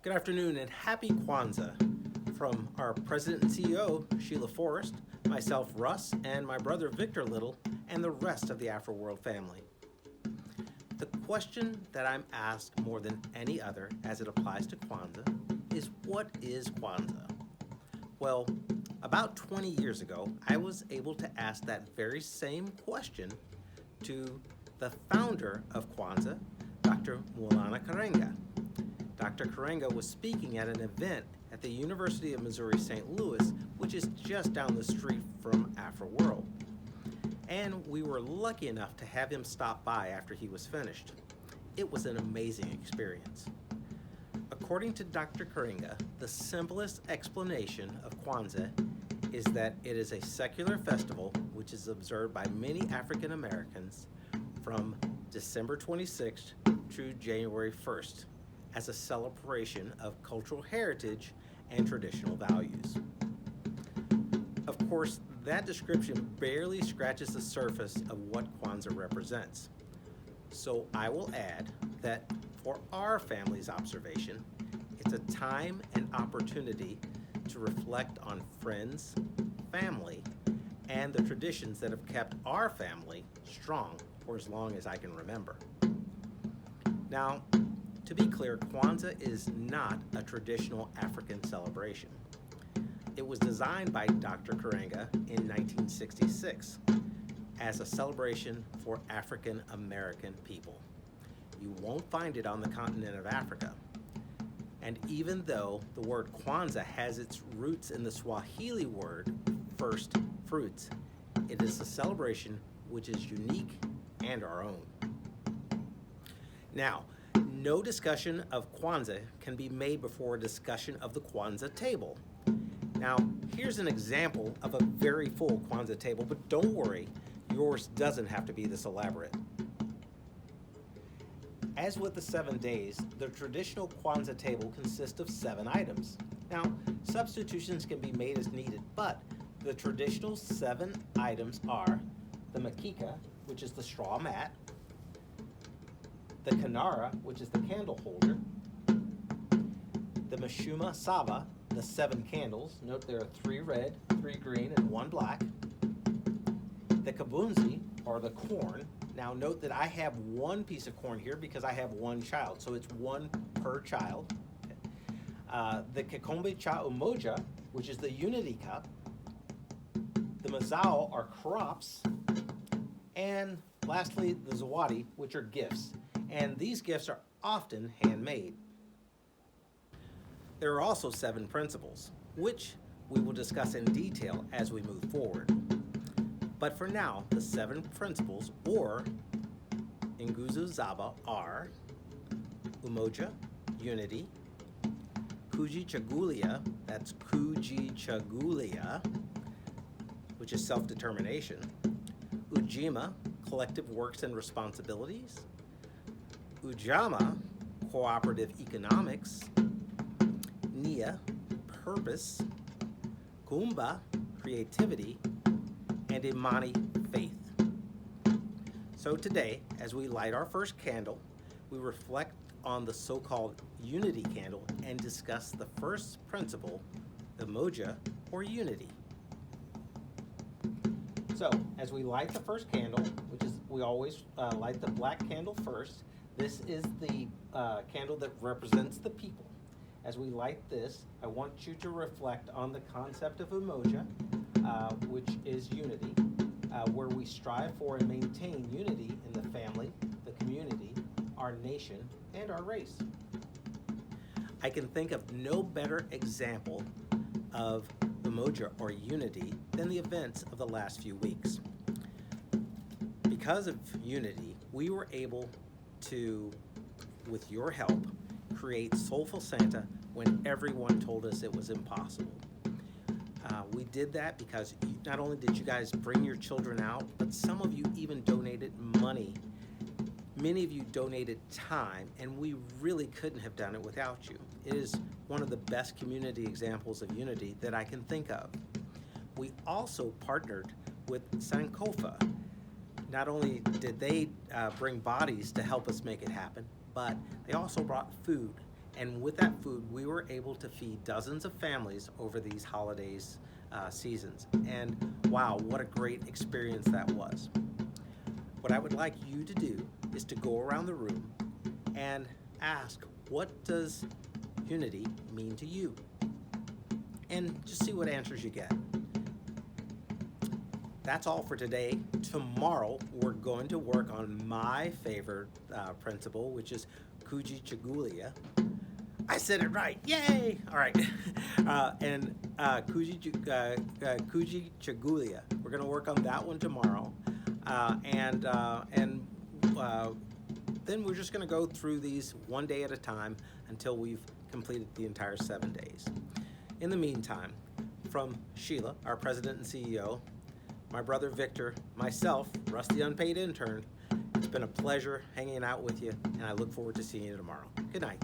Good afternoon and happy Kwanzaa from our President and CEO, Sheila Forrest, myself, Russ, and my brother, Victor Little, and the rest of the Afroworld family. The question that I'm asked more than any other as it applies to Kwanzaa is, what is Kwanzaa? Well, about 20 years ago, I was able to ask that very same question to the founder of Kwanzaa, Dr. Maulana Karenga. Dr. Karenga was speaking at an event at the University of Missouri St. Louis, which is just down the street from Afroworld. And we were lucky enough to have him stop by after he was finished. It was an amazing experience. According to Dr. Karenga, the simplest explanation of Kwanzaa is that it is a secular festival which is observed by many African Americans from December 26th to January 1st as a celebration of cultural heritage and traditional values. Of course, that description barely scratches the surface of what Kwanzaa represents. So I will add that for our family's observation, it's a time and opportunity to reflect on friends, family, and the traditions that have kept our family strong for as long as I can remember. Now, to be clear, Kwanzaa is not a traditional African celebration. It was designed by Dr. Karenga in 1966 as a celebration for African American people. You won't find it on the continent of Africa. And even though the word Kwanzaa has its roots in the Swahili word first fruits, it is a celebration which is unique and our own. Now, no discussion of Kwanzaa can be made before a discussion of the Kwanzaa Table. Now, here's an example of a very full Kwanzaa table, but don't worry, yours doesn't have to be this elaborate. As with the 7 days, the traditional Kwanzaa table consists of 7 items. Now, substitutions can be made as needed, but the traditional 7 items are the makika, which is the straw mat, the kanara, which is the candle holder, the mashuma saba, the 7 candles. Note there are 3 red, 3 green, and 1 black. The kabunzi, or the corn. Now note that I have 1 piece of corn here because I have 1 child, so it's 1 per child. The kikombe cha umoja, which is the unity cup. The mazao are crops. And lastly, the zawadi, which are gifts. And these gifts are often handmade. There are also 7 principles, which we will discuss in detail as we move forward. But for now, the 7 principles, or Nguzo Zaba, are Umoja, unity; Kujichagulia, that's Kujichagulia, which is self-determination; Ujima, collective works and responsibilities; Ujama, cooperative economics; Nia, purpose; Kumba, creativity; and Imani, faith. So today, as we light our first candle, we reflect on the so-called unity candle and discuss the first principle, the Umoja, or unity. So, as we light the first candle, which is, we always light the black candle first. This is the candle that represents the people. As we light this, I want you to reflect on the concept of Umoja, which is unity, where we strive for and maintain unity in the family, the community, our nation, and our race. I can think of no better example of Umoja, or unity, than the events of the last few weeks. Because of unity, we were able to, with your help, create Soulful Santa when everyone told us it was impossible. We did that because not only did you guys bring your children out, but some of you even donated money. Many of you donated time, and we really couldn't have done it without you. It is one of the best community examples of unity that I can think of. We also partnered with Sankofa. Not only did they bring bodies to help us make it happen, but they also brought food And with that food, we were able to feed dozens of families over these holidays seasons. And wow, what a great experience that was. What I would like you to do is to go around the room and ask, what does unity mean to you? And just see what answers you get. That's all for today. Tomorrow, we're going to work on my favorite principle, which is Kuji Chagulia. I said it right, yay! All right, and Kuji Chagulia. We're gonna work on that one tomorrow, and then we're just gonna go through these one day at a time until we've completed the entire 7 days. In the meantime, from Sheila, our president and CEO, my brother Victor, myself, Russ the unpaid intern, it's been a pleasure hanging out with you, and I look forward to seeing you tomorrow. Good night.